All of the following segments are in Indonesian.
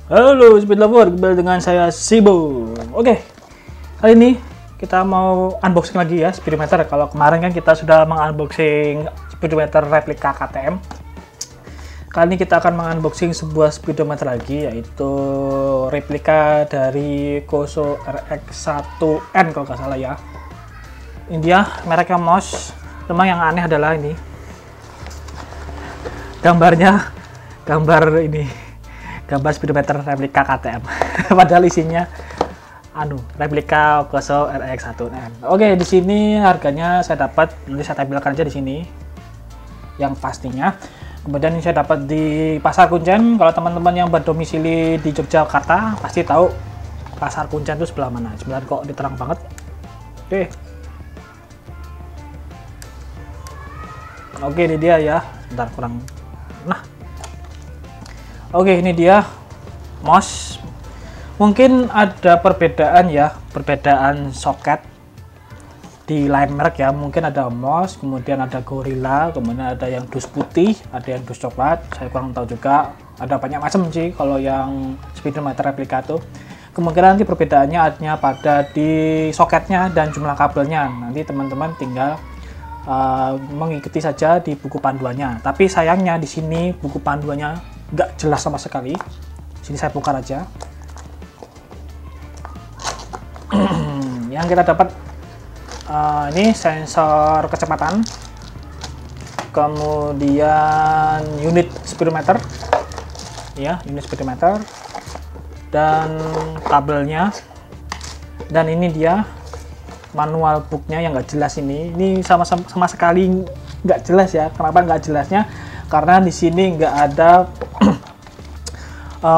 Halo Speed Lover, kembali dengan saya Sibo. Oke, kali ini kita mau unboxing lagi ya speedometer. Kalau kemarin kan kita sudah mengunboxing speedometer replika KTM. Kali ini kita akan mengunboxing sebuah speedometer lagi, yaitu replika dari Koso RX1N kalau nggak salah ya. Ini dia mereknya MOS. Memang yang aneh adalah ini gambarnya, gambar speedometer replika KTM. Padahal isinya replika Koso RX1N. Oke, di sini harganya saya dapat, nanti saya tampilkan aja di sini yang pastinya. Kemudian ini saya dapat di Pasar Kuncen. Kalau teman-teman yang berdomisili di Yogyakarta pasti tahu Pasar Kuncen itu sebelah mana. Sebenarnya kok diterang banget. Oke, ini dia ya. Bentar, kurang. Nah, oke, ini dia MOS. Mungkin ada perbedaan ya, perbedaan soket di lain merek ya. Mungkin ada MOS, kemudian ada Gorilla, kemudian ada yang dus putih, ada yang dus coklat. Saya kurang tahu juga. Ada banyak macam sih kalau yang speedometer replika tuh. Kemungkinan nanti perbedaannya hanya pada di soketnya dan jumlah kabelnya. Nanti teman-teman tinggal mengikuti saja di buku panduannya. Tapi sayangnya di sini buku panduannya nggak jelas sama sekali. Sini saya buka aja. Yang kita dapat ini sensor kecepatan, kemudian unit speedometer, ya unit speedometer, dan kabelnya. Dan ini dia manual booknya yang nggak jelas ini sama sekali nggak jelas ya. Kenapa nggak jelasnya? Karena di sini nggak ada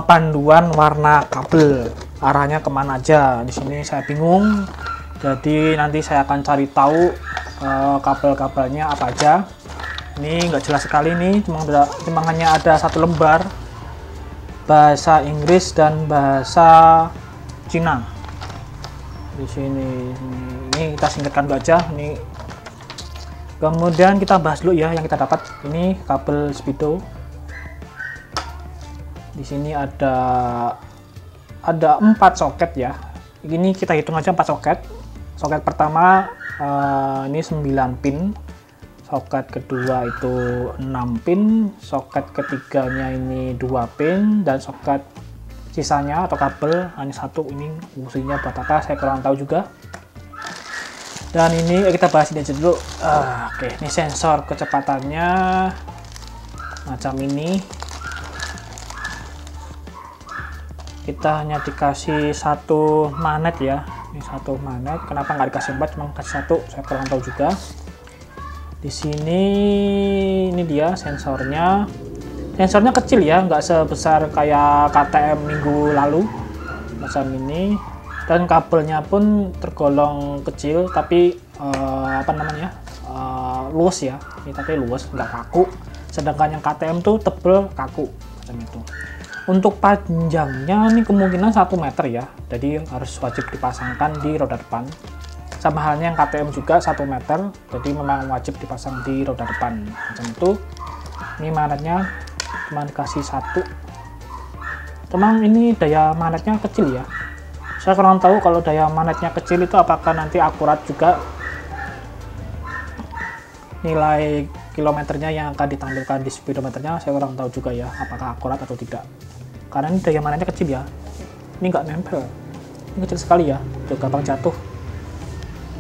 panduan warna kabel, arahnya kemana aja. Di sini saya bingung, jadi nanti saya akan cari tahu kabel-kabelnya apa aja. Ini nggak jelas sekali nih, cuma hanya ada satu lembar bahasa Inggris dan bahasa Cina. Di sini ini kita singkatkan dulu aja. Ini kemudian kita bahas dulu ya yang kita dapat. Ini kabel speedo. Di sini ada 4 soket ya. Ini kita hitung aja 4 soket. Soket pertama ini 9 pin. Soket kedua itu 6 pin. Soket ketiganya ini 2 pin, dan soket sisanya atau kabel hanya 1. Ini fungsinya buat apa saya kurang tahu juga. Dan ini kita bahas ini aja dulu. Oke, ini sensor kecepatannya macam ini. Kita hanya dikasih 1 magnet ya. Ini 1 magnet. Kenapa nggak dikasih 4, cuma kasih 1? Saya kurang tahu juga. Di sini ini dia sensornya. Sensornya kecil ya, nggak sebesar kayak KTM minggu lalu macam ini. Dan kabelnya pun tergolong kecil, tapi luas ya. Ini tapi luas, nggak kaku. Sedangkan yang KTM tuh tebel, kaku macam itu. Untuk panjangnya ini kemungkinan 1 meter ya, jadi harus wajib dipasangkan di roda depan. Sama halnya yang KTM juga 1 meter, jadi memang wajib dipasang di roda depan macam itu. Ini magnetnya cuma dikasih 1. Teman, ini daya magnetnya kecil ya. Saya kurang tahu kalau daya magnetnya kecil itu apakah nanti akurat juga nilai kilometernya yang akan ditampilkan di speedometernya. Saya kurang tahu juga ya apakah akurat atau tidak, karena ini daya magnetnya kecil ya. Ini nggak nempel, ini kecil sekali ya. Tuh, gampang jatuh.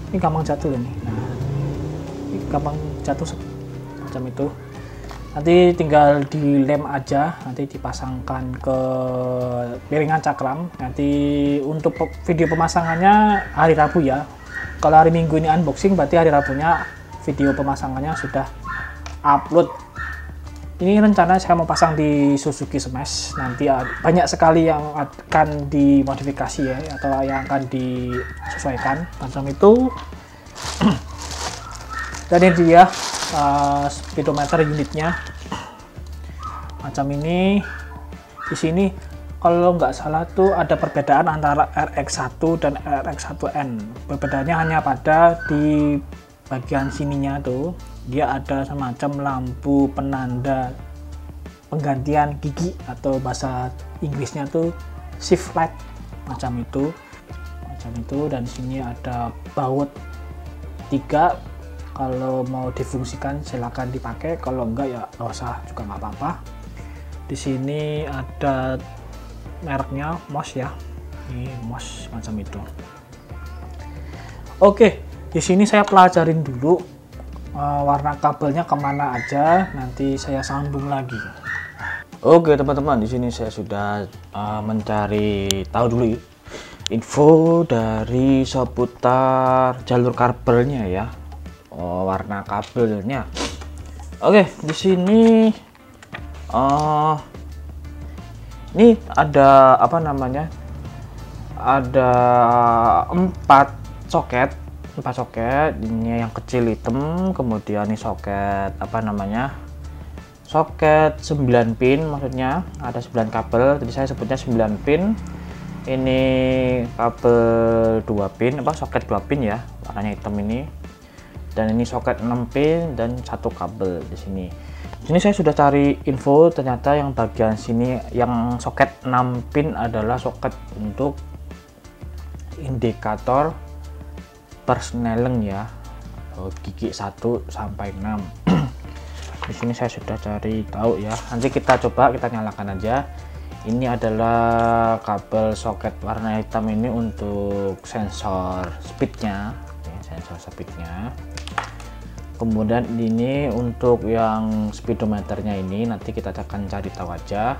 Ini gampang jatuh ini. Nah, ini gampang jatuh macam itu. Nanti tinggal dilem aja, nanti dipasangkan ke piringan cakram. Nanti untuk video pemasangannya hari Rabu ya. Kalau hari Minggu ini unboxing, berarti hari Rabunya video pemasangannya sudah upload. Ini rencana saya mau pasang di Suzuki Smash. Nanti banyak sekali yang akan dimodifikasi ya, atau yang akan disesuaikan macam itu. Dan ini dia speedometer unitnya macam ini. Di sini kalau nggak salah tuh ada perbedaan antara RX1 dan RX1N. Perbedaannya hanya pada di bagian sininya tuh, dia ada semacam lampu penanda penggantian gigi atau bahasa Inggrisnya tuh shift light macam itu. Dan di sini ada baut 3. Kalau mau difungsikan silakan dipakai, kalau enggak ya nggak usah juga nggak apa-apa. Di sini ada mereknya Moss ya, ini Moss macam itu. Oke, di sini saya pelajarin dulu warna kabelnya kemana aja, nanti saya sambung lagi. Oke teman-teman, di sini saya sudah mencari tahu dulu info dari seputar jalur kabelnya ya, warna kabelnya. Oke, di sini ini ada apa namanya? Ada 4 soket. Ini yang kecil hitam, kemudian ini soket apa namanya? Soket 9 pin, maksudnya ada 9 kabel. Tadi saya sebutnya 9 pin. Ini kabel 2 pin, soket 2 pin ya, warnanya hitam ini. Dan ini soket 6 pin dan 1 kabel di sini. Di sini saya sudah cari info, ternyata yang bagian sini yang soket 6 pin adalah soket untuk indikator persneleng ya, gigi 1 sampai 6. Di sini saya sudah cari tahu ya. Nanti kita coba kita nyalakan aja. Ini adalah kabel soket warna hitam ini untuk sensor speednya, kemudian ini untuk yang speedometernya, ini nanti kita akan cari tahu aja.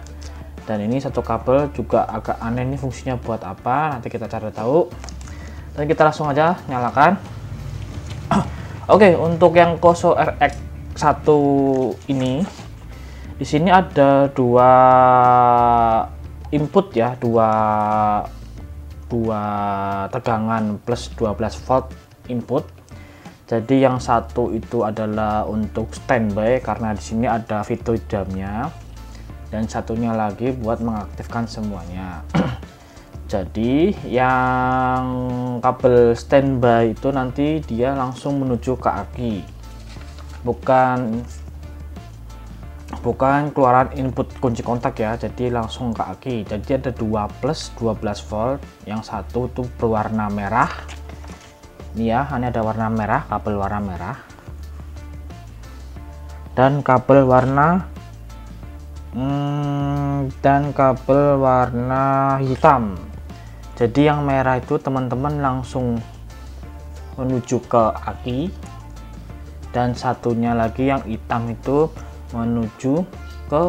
Dan ini satu kabel juga agak aneh, ini fungsinya buat apa, nanti kita cari tahu. Dan kita langsung aja nyalakan. Oke, untuk yang Koso RX1 ini, di sini ada 2 input ya, dua tegangan plus 12 volt input. Jadi yang satu itu adalah untuk standby karena di sini ada fitur jamnya, dan satunya lagi buat mengaktifkan semuanya. Jadi yang kabel standby itu nanti dia langsung menuju ke aki, bukan keluaran input kunci kontak ya, jadi langsung ke aki. Jadi ada 2 plus 12 volt, yang satu tuh berwarna merah ini ya, ini ada warna merah, kabel warna merah, dan kabel warna hitam. Jadi yang merah itu teman-teman langsung menuju ke aki, dan satunya lagi yang hitam itu menuju ke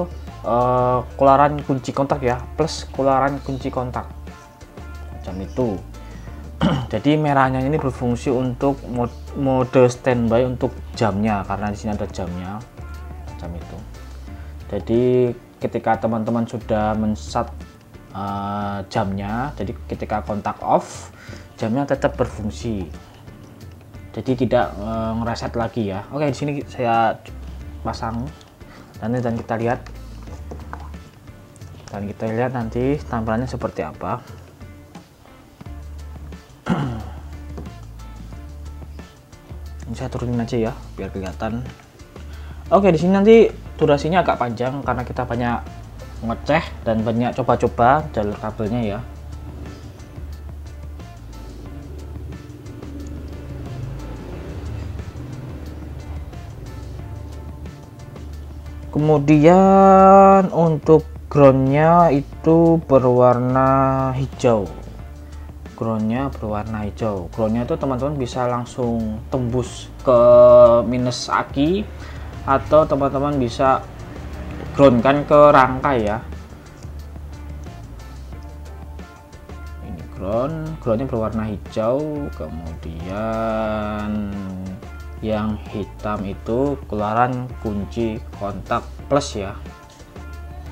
keluaran kunci kontak ya, plus keluaran kunci kontak macam itu. Jadi merahnya ini berfungsi untuk mode standby untuk jamnya, karena di sini ada jamnya macam itu. Jadi ketika teman-teman sudah men-set jamnya, jadi ketika kontak off jamnya tetap berfungsi, jadi tidak ngereset lagi ya. Oke, di sini saya pasang dan kita lihat nanti tampilannya seperti apa. Ini saya turunin aja ya biar kelihatan. Oke, di sini nanti durasinya agak panjang karena kita banyak ngecek dan banyak coba-coba jalur kabelnya ya. Kemudian untuk groundnya itu berwarna hijau. Groundnya itu teman-teman bisa langsung tembus ke minus aki, atau teman-teman bisa ground kan ke rangkai ya. Ini groundnya berwarna hijau, kemudian yang hitam itu keluaran kunci kontak plus ya.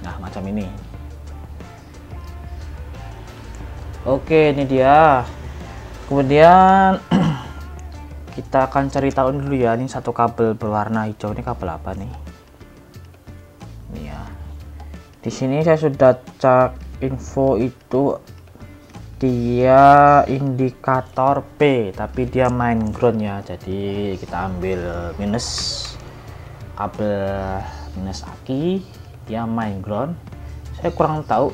Nah macam ini. Oke, ini dia. Kemudian kita akan cari tahu dulu ya, ini satu kabel berwarna hijau, ini kabel apa nih? Ini ya. Di sini saya sudah cek info itu dia indikator P, tapi dia main ground ya. Jadi kita ambil minus kabel minus aki, dia main ground. Saya kurang tahu.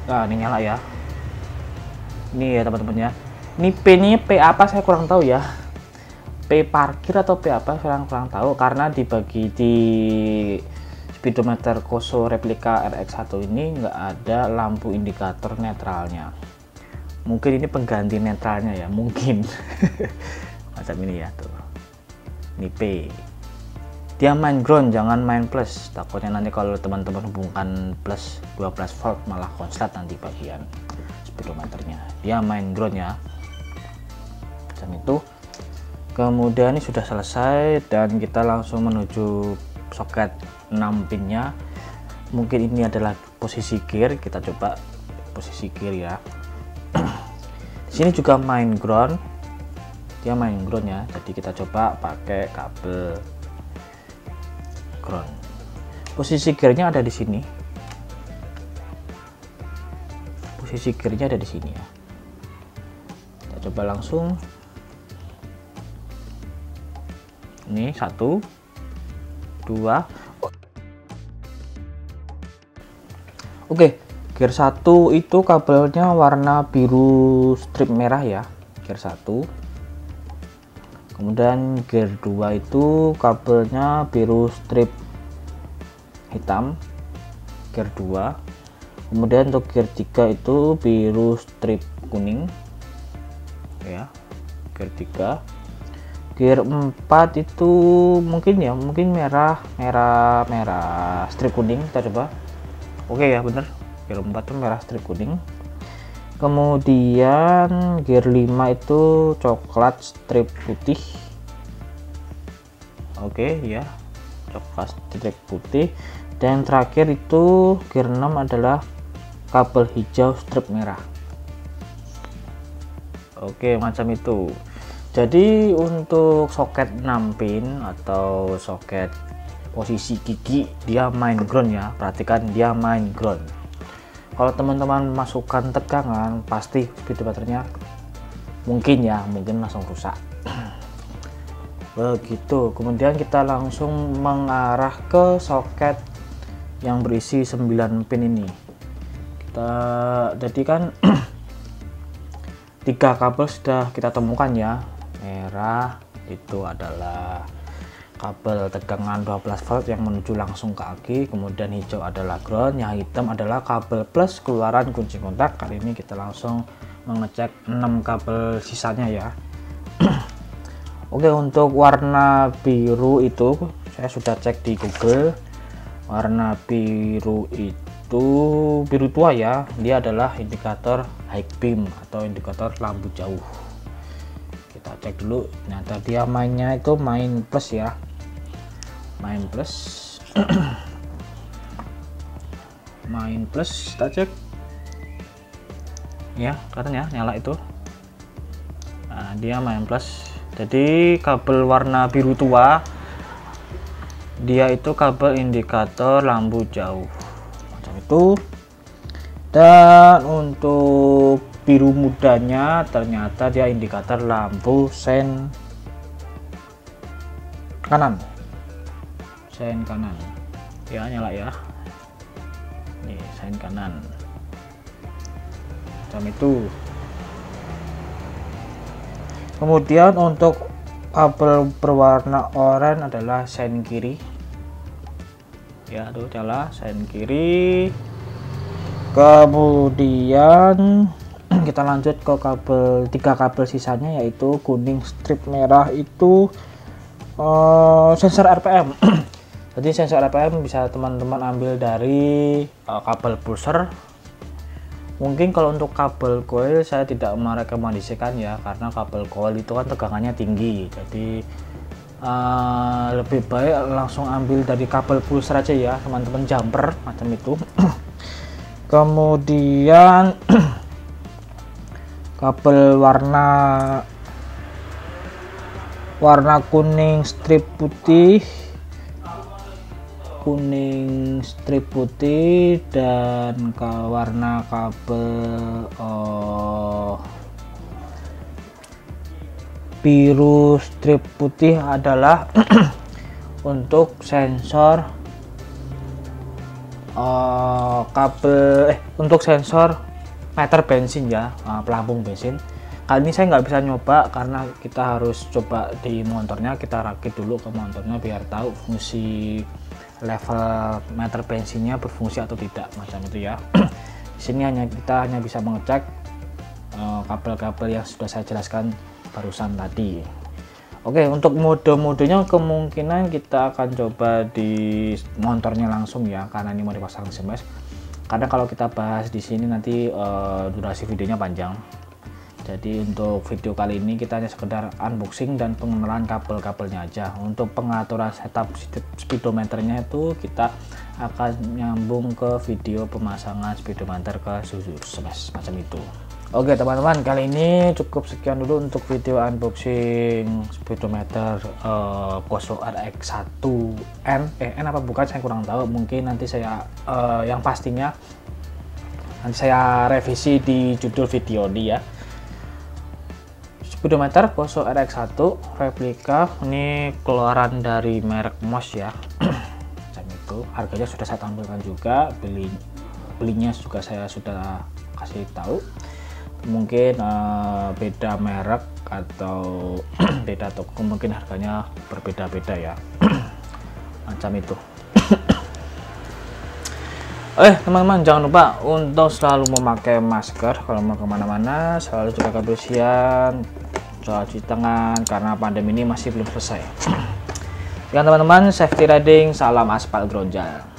Nah, ini nyala ya. Ini ya teman-teman ya. Ini P ini P apa saya kurang tahu ya. P parkir atau P apa saya kurang tahu, karena dibagi di speedometer Koso replika RX1 ini nggak ada lampu indikator netralnya. Mungkin ini pengganti netralnya ya, mungkin. Macam ini ya tuh. Ini P. Dia main ground, jangan main plus. Takutnya nanti kalau teman-teman hubungkan plus 12 volt malah konslet nanti bagian speedometernya. Dia main ground ya. Macam itu. Kemudian ini sudah selesai dan kita langsung menuju soket 6 pinnya. Mungkin ini adalah posisi gear, kita coba posisi gear ya. Di sini juga main ground, dia main ground ya. Jadi kita coba pakai kabel ground. Posisi gearnya ada di sini. Posisi gearnya ada di sini ya. Kita coba langsung. Ini 1 2. Oke, gear 1 itu kabelnya warna biru strip merah ya, gear 1. Kemudian gear 2 itu kabelnya biru strip hitam, gear 2. Kemudian untuk gear 3 itu biru strip kuning ya, gear 3. Gear 4 itu mungkin merah strip kuning. Kita coba. Oke ya, bener, gear 4 itu merah strip kuning. Kemudian gear 5 itu coklat strip putih. Oke ya, coklat strip putih. Dan terakhir itu gear 6 adalah kabel hijau strip merah. Oke, macam itu. Jadi untuk soket 6 pin atau soket posisi gigi, dia main ground ya. Perhatikan, dia main ground. Kalau teman-teman masukkan tegangan, pasti speedometernya mungkin langsung rusak. Begitu. Kemudian kita langsung mengarah ke soket yang berisi 9 pin ini. Jadi kan 3 kabel sudah kita temukan ya. Merah itu adalah kabel tegangan 12 volt yang menuju langsung ke aki, kemudian hijau adalah ground, yang hitam adalah kabel plus keluaran kunci kontak. Kali ini kita langsung mengecek 6 kabel sisanya ya. Oke, untuk warna biru itu saya sudah cek di Google. Warna biru itu biru tua ya, dia adalah indikator high beam atau indikator lampu jauh. Kita cek dulu, ternyata dia mainnya itu main plus ya, main plus. Main plus, kita cek ya, katanya nyala itu. Nah, dia main plus. Jadi kabel warna biru tua dia itu kabel indikator lampu jauh macam itu. Dan untuk biru mudanya ternyata dia indikator lampu sen kanan, sen kanan ya, nyala ya. Nih, sen kanan macam itu. Kemudian untuk kabel berwarna oranye adalah sen kiri ya, tuh nyala sen kiri. Kemudian kita lanjut ke kabel 3 kabel sisanya, yaitu kuning strip merah itu sensor RPM. Jadi sensor RPM bisa teman-teman ambil dari kabel pulser. Mungkin kalau untuk kabel coil saya tidak merekomendasikan ya, karena kabel coil itu kan tegangannya tinggi. Jadi lebih baik langsung ambil dari kabel pulser aja ya teman-teman, jumper macam itu. Kemudian kabel warna kuning strip putih, dan warna kabel biru strip putih adalah untuk sensor kabel untuk sensor meter bensin ya, pelampung bensin. Kali ini saya nggak bisa nyoba karena kita harus coba di motornya, kita rakit dulu ke motornya biar tahu fungsi level meter bensinnya berfungsi atau tidak, macam itu ya. Di sini kita hanya bisa mengecek kabel-kabel yang sudah saya jelaskan barusan tadi. Oke, untuk mode-modenya kemungkinan kita akan coba di motornya langsung ya, karena ini mau dipasang SMS. Karena kalau kita bahas di sini nanti durasi videonya panjang. Jadi untuk video kali ini kita hanya sekedar unboxing dan pengenalan kabel-kabelnya aja. Untuk pengaturan setup speedometernya itu kita akan nyambung ke video pemasangan speedometer ke Suzuki SMS macam itu. Oke teman-teman, kali ini cukup sekian dulu untuk video unboxing speedometer Koso RX1N. N apa bukan saya kurang tahu, mungkin nanti saya yang pastinya nanti saya revisi di judul video ini ya. Speedometer Koso RX1 replika, ini keluaran dari merek MOS ya. Macam itu, harganya sudah saya tampilkan juga, belinya juga saya sudah kasih tahu. Mungkin beda merek atau beda toko, mungkin harganya berbeda-beda ya. Macam itu. Teman-teman, jangan lupa untuk selalu memakai masker kalau mau kemana-mana, selalu jaga kebersihan, cuci tangan karena pandemi ini masih belum selesai. Sekian teman-teman, safety riding, salam aspal Gronjal.